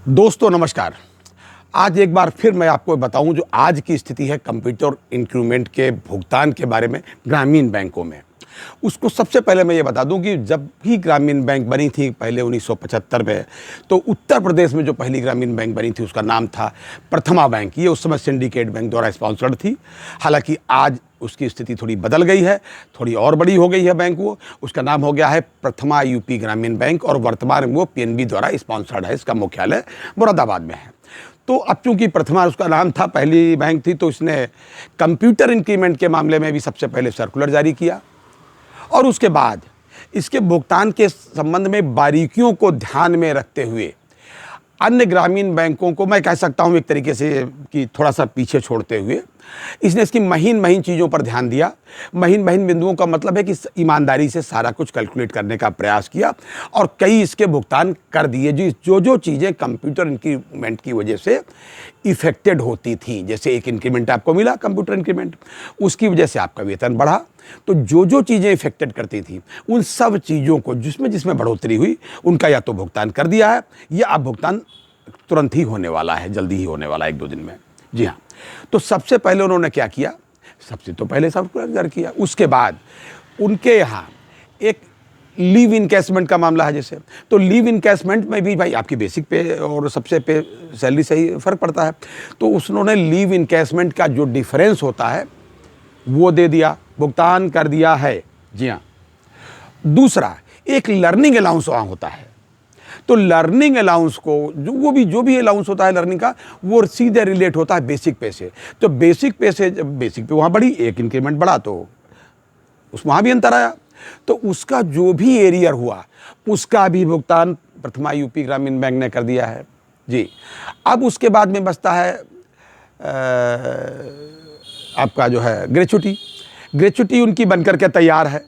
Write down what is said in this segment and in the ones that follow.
दोस्तों नमस्कार। आज एक बार फिर मैं आपको बताऊं जो आज की स्थिति है कंप्यूटर इंक्रीमेंट के भुगतान के बारे में ग्रामीण बैंकों में। उसको सबसे पहले मैं ये बता दूं कि जब भी ग्रामीण बैंक बनी थी पहले 1975 में, तो उत्तर प्रदेश में जो पहली ग्रामीण बैंक बनी थी उसका नाम था प्रथमा बैंक। ये उस समय सिंडिकेट बैंक द्वारा स्पॉन्सर्ड थी। हालांकि आज उसकी स्थिति थोड़ी बदल गई है, थोड़ी और बड़ी हो गई है बैंक। वो उसका नाम हो गया है प्रथमा यूपी ग्रामीण बैंक और वर्तमान में वो पीएनबी द्वारा स्पॉन्सर्ड है। इसका मुख्यालय मुरादाबाद में है। तो अब चूंकि प्रथमा उसका नाम था, पहली बैंक थी, तो इसने कंप्यूटर इंक्रीमेंट के मामले में भी सबसे पहले सर्कुलर जारी किया और उसके बाद इसके भुगतान के संबंध में बारीकियों को ध्यान में रखते हुए अन्य ग्रामीण बैंकों को मैं कह सकता हूं एक तरीके से कि थोड़ा सा पीछे छोड़ते हुए इसने इसकी महीन महीन चीज़ों पर ध्यान दिया। महीन महीन बिंदुओं का मतलब है कि ईमानदारी से सारा कुछ कैलकुलेट करने का प्रयास किया और कई इसके भुगतान कर दिए जो चीज़ें कंप्यूटर इंक्रीमेंट की वजह से इफेक्टेड होती थी। जैसे एक इंक्रीमेंट आपको मिला कंप्यूटर इंक्रीमेंट, उसकी वजह से आपका वेतन बढ़ा, तो जो चीज़ें इफेक्टेड करती थी उन सब चीज़ों को जिसमें बढ़ोतरी हुई उनका या तो भुगतान कर दिया है या अब भुगतान तुरंत ही होने वाला है, जल्दी ही होने वाला है, 1-2 दिन में। जी हाँ। तो सबसे पहले उन्होंने क्या किया, सबसे तो पहले सर्कुलर जारी किया। उसके बाद उनके यहाँ एक लीव इनकैशमेंट का मामला है जैसे, तो लीव इनकैशमेंट में भी भाई आपकी बेसिक पे और सबसे पे सैलरी से ही फ़र्क पड़ता है। तो उन्होंने लीव इनकैशमेंट का जो डिफरेंस होता है वो दे दिया, भुगतान कर दिया है। जी हाँ। दूसरा, एक लर्निंग अलाउंस वहाँ होता है, तो लर्निंग अलाउंस को जो भी अलाउंस होता है लर्निंग का, वो सीधे रिलेट होता है बेसिक पे से। तो बेसिक पे वहाँ बढ़ी, एक इंक्रीमेंट बढ़ा तो वहाँ भी अंतर आया। तो उसका जो भी एरियर हुआ उसका भी भुगतान प्रथमा यूपी ग्रामीण बैंक ने कर दिया है। जी। अब उसके बाद में बचता है आपका जो है ग्रेच्युटी उनकी बनकर के तैयार है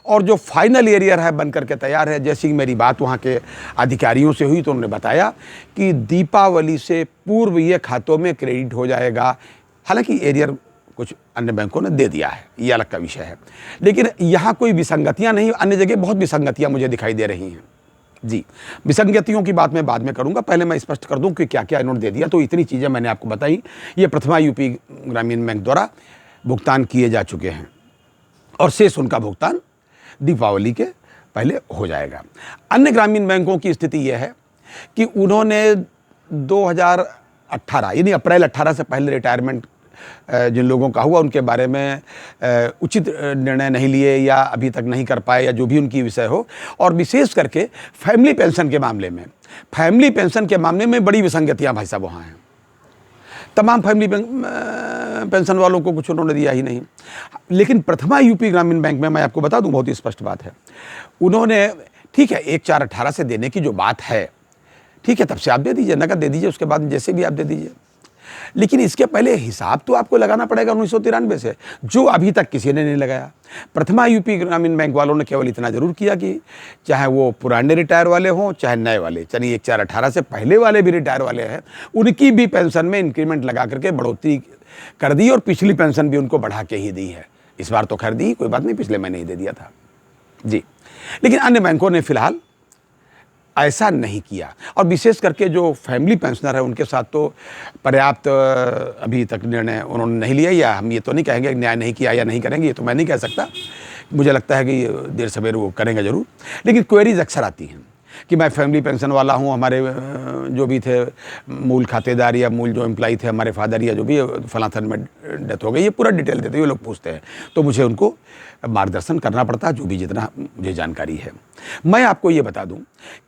और जो फाइनल एरियर है बनकर के तैयार है। जैसी मेरी बात वहाँ के अधिकारियों से हुई तो उन्होंने बताया कि दीपावली से पूर्व ये खातों में क्रेडिट हो जाएगा। हालांकि एरियर कुछ अन्य बैंकों ने दे दिया है, ये अलग का विषय है, लेकिन यहाँ कोई विसंगतियाँ नहीं, अन्य जगह बहुत विसंगतियाँ मुझे दिखाई दे रही हैं। जी, विसंगतियों की बात मैं बाद में करूँगा, पहले मैं स्पष्ट कर दूँ कि क्या क्या इन्होंने दे दिया। तो इतनी चीज़ें मैंने आपको बताई, ये प्रथमा यूपी ग्रामीण बैंक द्वारा भुगतान किए जा चुके हैं और शेष उनका भुगतान दीपावली के पहले हो जाएगा। अन्य ग्रामीण बैंकों की स्थिति यह है कि उन्होंने 2018 यानी अप्रैल 18 से पहले रिटायरमेंट जिन लोगों का हुआ उनके बारे में उचित निर्णय नहीं लिए या अभी तक नहीं कर पाए या जो भी उनकी विषय हो, और विशेष करके फैमिली पेंशन के मामले में बड़ी विसंगतियां भाई साहब वहाँ हैं। तमाम फैमिली पेंशन वालों को कुछ उन्होंने दिया ही नहीं। लेकिन प्रथमा यूपी ग्रामीण बैंक में मैं आपको बता दूं, बहुत ही स्पष्ट बात है, उन्होंने ठीक है 1/4/18 से देने की जो बात है, ठीक है, तब से आप दे दीजिए, नकद दे दीजिए, उसके बाद जैसे भी आप दे दीजिए, लेकिन इसके पहले हिसाब तो आपको लगाना पड़ेगा 1993 से, जो अभी तक किसी ने नहीं लगाया। प्रथमा यूपी ग्रामीण बैंक वालों ने केवल इतना जरूर किया कि चाहे वो पुराने रिटायर वाले हों चाहे नए वाले, चलिए 1/4/18 से पहले वाले भी रिटायर वाले हैं, उनकी भी पेंशन में इंक्रीमेंट लगा करके बढ़ोतरी कर दी और पिछली पेंशन भी उनको बढ़ा के ही दी है। इस बार तो खैर दी, कोई बात नहीं, पिछले महीने ही दे दिया था। जी। लेकिन अन्य बैंकों ने फिलहाल ऐसा नहीं किया और विशेष करके जो फैमिली पेंशनर है उनके साथ तो पर्याप्त अभी तक निर्णय उन्होंने नहीं लिया, या हम ये तो नहीं कहेंगे न्याय नहीं किया या नहीं करेंगे, ये तो मैं नहीं कह सकता। मुझे लगता है कि देर सवेर वो करेंगे ज़रूर, लेकिन क्वेरीज अक्सर आती हैं कि मैं फैमिली पेंशन वाला हूँ, हमारे जो भी थे मूल खातेदार या मूल जो एम्प्लॉई थे हमारे फादर या जो भी फलाथन में डेथ हो गई, ये पूरा डिटेल देते हुए लोग पूछते हैं, तो मुझे उनको मार्गदर्शन करना पड़ता है जो भी जितना मुझे जानकारी है। मैं आपको ये बता दूं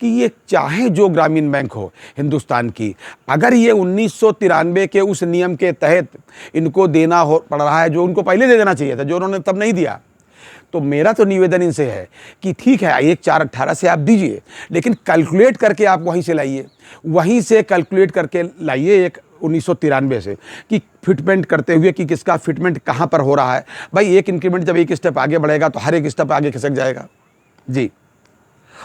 कि ये चाहे जो ग्रामीण बैंक हो हिंदुस्तान की, अगर ये 1993 के उस नियम के तहत इनको देना पड़ रहा है जो उनको पहले दे देना चाहिए था, जो उन्होंने तब नहीं दिया, तो मेरा तो निवेदन इनसे है कि ठीक है 1/4/18 से आप दीजिए, लेकिन कैलकुलेट करके आप वहीं से लाइए, वहीं से कैलकुलेट करके लाइए एक 1993 से, कि फिटमेंट करते हुए कि किसका फिटमेंट कहाँ पर हो रहा है। भाई एक इंक्रीमेंट जब एक स्टेप आगे बढ़ेगा तो हर एक स्टेप आगे खिसक जाएगा। जी।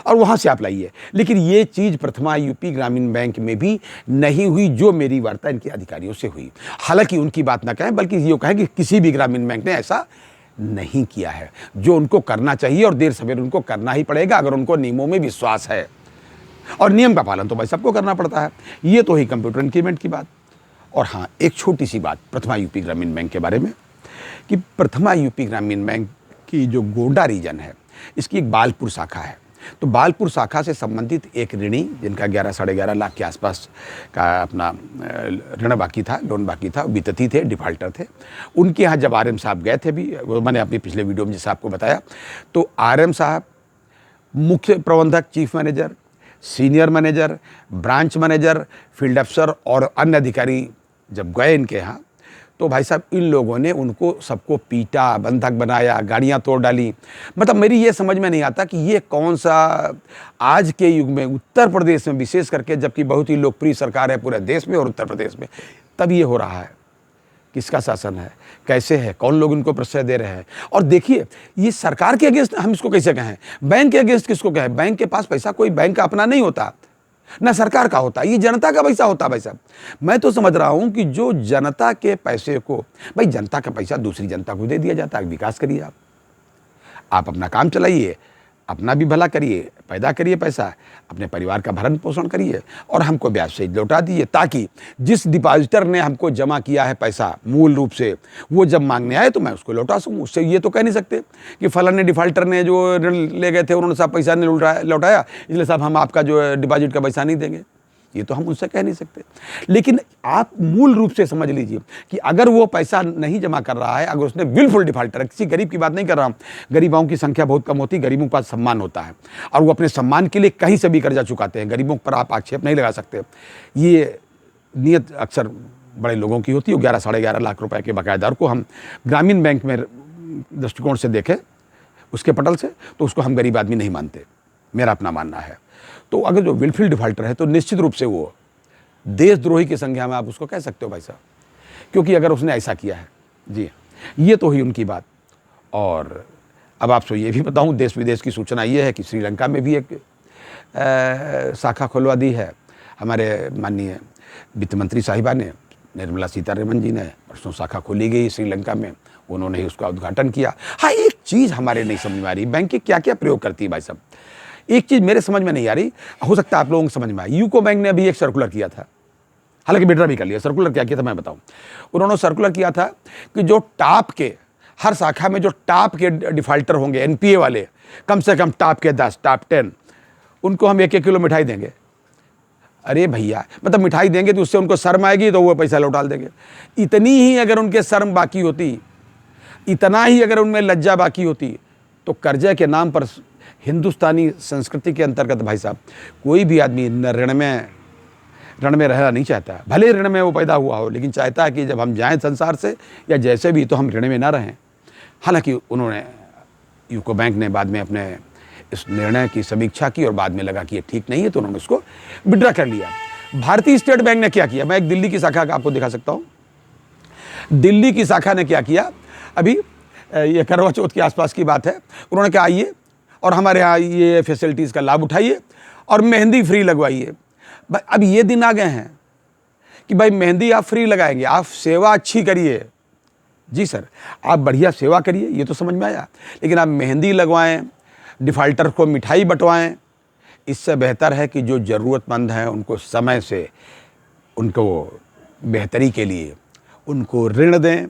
और वहाँ से आप लाइए, लेकिन ये चीज़ प्रथमा यूपी ग्रामीण बैंक में भी नहीं हुई जो मेरी वार्ता इनके अधिकारियों से हुई। हालांकि उनकी बात ना कहें बल्कि ये कहें कि किसी भी ग्रामीण बैंक ने ऐसा नहीं किया है, जो उनको करना चाहिए और देर सवेर उनको करना ही पड़ेगा अगर उनको नियमों में विश्वास है। और नियम का पालन तो भाई सबको करना पड़ता है। ये तो ही कंप्यूटर इंक्रीमेंट की बात। और हाँ, एक छोटी सी बात प्रथमा यूपी ग्रामीण बैंक के बारे में, कि प्रथमा यूपी ग्रामीण बैंक की जो गोड्डा रीजन है, इसकी एक बालपुर शाखा है। तो बालपुर शाखा से संबंधित एक ऋणी जिनका 11 साढ़े 11 लाख के आसपास का अपना ऋण बाकी था, लोन बाकी था, वितती थे, डिफाल्टर थे। उनके यहाँ जब RM साहब गए थे, भी वो मैंने अपने पिछले वीडियो में जैसे आपको बताया, तो RM साहब, मुख्य प्रबंधक, chief manager, senior manager, branch manager, field अफसर और अन्य अधिकारी जब गए इनके यहाँ, तो भाई साहब इन लोगों ने उनको सबको पीटा, बंधक बनाया, गाड़ियाँ तोड़ डाली। मतलब मेरी ये समझ में नहीं आता कि ये कौन सा आज के युग में उत्तर प्रदेश में विशेष करके, जबकि बहुत ही लोकप्रिय सरकार है पूरे देश में और उत्तर प्रदेश में, तब ये हो रहा है। किसका शासन है, कैसे है, कौन लोग इनको प्रश्रय दे रहे हैं। और देखिए, ये सरकार के अगेंस्ट हम इसको कैसे कहें, बैंक के अगेंस्ट किसको कहें। बैंक के पास पैसा कोई बैंक का अपना नहीं होता, ना सरकार का होता, ये जनता का पैसा होता है भाई साहब। मैं तो समझ रहा हूं कि जो जनता के पैसे को, भाई जनता का पैसा दूसरी जनता को दे दिया जाता है। विकास करिए, आप अपना काम चलाइए, अपना भी भला करिए, पैदा करिए पैसा, अपने परिवार का भरण पोषण करिए और हमको ब्याज से लौटा दीजिए, ताकि जिस डिपॉजिटर ने हमको जमा किया है पैसा मूल रूप से, वो जब मांगने आए तो मैं उसको लौटा सकूँ। उससे ये तो कह नहीं सकते कि फलाने डिफाल्टर ने जो ऋण ले गए थे उन्होंने साहब पैसा नहीं लौटाया, इसलिए साहब हम आपका जो डिपॉजिट का पैसा नहीं देंगे। ये तो हम उनसे कह नहीं सकते। लेकिन आप मूल रूप से समझ लीजिए कि अगर वो पैसा नहीं जमा कर रहा है, अगर उसने विलफुल डिफाल्टर है, किसी गरीब की बात नहीं कर रहा हूँ, गरीबों की संख्या बहुत कम होती, गरीबों के पास सम्मान होता है और वो अपने सम्मान के लिए कहीं से भी कर्जा चुकाते हैं। गरीबों पर आप आक्षेप नहीं लगा सकते। ये नियत अक्सर बड़े लोगों की होती है। 11 साढ़े 11 लाख रुपए के बकायेदार को हम ग्रामीण बैंक में दृष्टिकोण से देखें, उसके पटल से, तो उसको हम गरीब आदमी नहीं मानते, मेरा अपना मानना है। तो अगर जो विलफुल डिफाल्टर है तो निश्चित रूप से वो देशद्रोही की संज्ञा में आप उसको कह सकते हो भाई साहब, क्योंकि अगर उसने ऐसा किया है। जी, ये तो हुई उनकी बात। और अब आपसे ये भी बताऊं, देश विदेश की सूचना ये है कि श्रीलंका में भी एक शाखा खुलवा दी है हमारे माननीय वित्त मंत्री साहिबा ने, निर्मला सीतारमण जी ने। परसों शाखा खोली गई श्रीलंका में, उन्होंने ही उसका उद्घाटन किया। हाँ, एक चीज़ हमारे नहीं समझ में आ रही, बैंक की क्या क्या प्रयोग करती है भाई साहब। एक चीज़ मेरे समझ में नहीं आ रही, हो सकता है आप लोगों को समझ में आए। यूको बैंक ने अभी एक सर्कुलर किया था, हालांकि विड्रॉ भी कर लिया। सर्कुलर क्या किया था मैं बताऊं। उन्होंने सर्कुलर किया था कि जो टॉप के, हर शाखा में जो टॉप के डिफाल्टर होंगे, NPA वाले, कम से कम टॉप के 10, टॉप 10, उनको हम 1-1 किलो मिठाई देंगे। अरे भैया, मतलब मिठाई देंगे तो उससे उनको शर्म आएगी तो वो पैसा लौटा देंगे। इतनी ही अगर उनके शर्म बाकी होती, इतना ही अगर उनमें लज्जा बाकी होती, तो कर्जे के नाम पर हिंदुस्तानी संस्कृति के अंतर्गत भाई साहब कोई भी आदमी ऋण में रहना नहीं चाहता। भले ऋण में वो पैदा हुआ हो, लेकिन चाहता है कि जब हम जाएं संसार से या जैसे भी, तो हम ऋण में ना रहें। हालांकि उन्होंने, यूको बैंक ने बाद में अपने इस निर्णय की समीक्षा की और बाद में लगा कि ये ठीक नहीं है, तो उन्होंने उसको विड्रॉ कर लिया। भारतीय स्टेट बैंक ने क्या किया, मैं एक दिल्ली की शाखा का आपको दिखा सकता हूँ। दिल्ली की शाखा ने क्या किया, अभी ये करवा चौथ के आसपास की बात है, उन्होंने कहा आइए और हमारे यहाँ ये फैसिलिटीज़ का लाभ उठाइए और मेहंदी फ्री लगवाइए। भाई अब ये दिन आ गए हैं कि भाई मेहंदी आप फ्री लगाएंगे, आप सेवा अच्छी करिए। जी सर, आप बढ़िया सेवा करिए, ये तो समझ में आया, लेकिन आप मेहंदी लगवाएं, डिफ़ाल्टर को मिठाई बंटवाएं, इससे बेहतर है कि जो ज़रूरतमंद हैं उनको समय से, उनको बेहतरी के लिए उनको ऋण दें।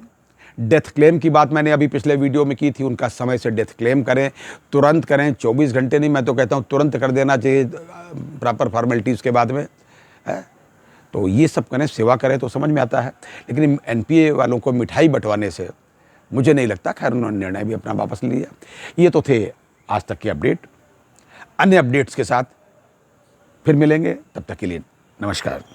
डेथ क्लेम की बात मैंने अभी पिछले वीडियो में की थी, उनका समय से डेथ क्लेम करें, तुरंत करें, 24 घंटे नहीं, मैं तो कहता हूँ तुरंत कर देना चाहिए प्रॉपर फॉर्मेलिटीज़ के बाद में है। तो ये सब करें, सेवा करें तो समझ में आता है। लेकिन NPA वालों को मिठाई बंटवाने से मुझे नहीं लगता। खैर, उन्होंने निर्णय भी अपना वापस लिया। ये तो थे आज तक के अपडेट। अन्य अपडेट्स के साथ फिर मिलेंगे, तब तक के लिए नमस्कार।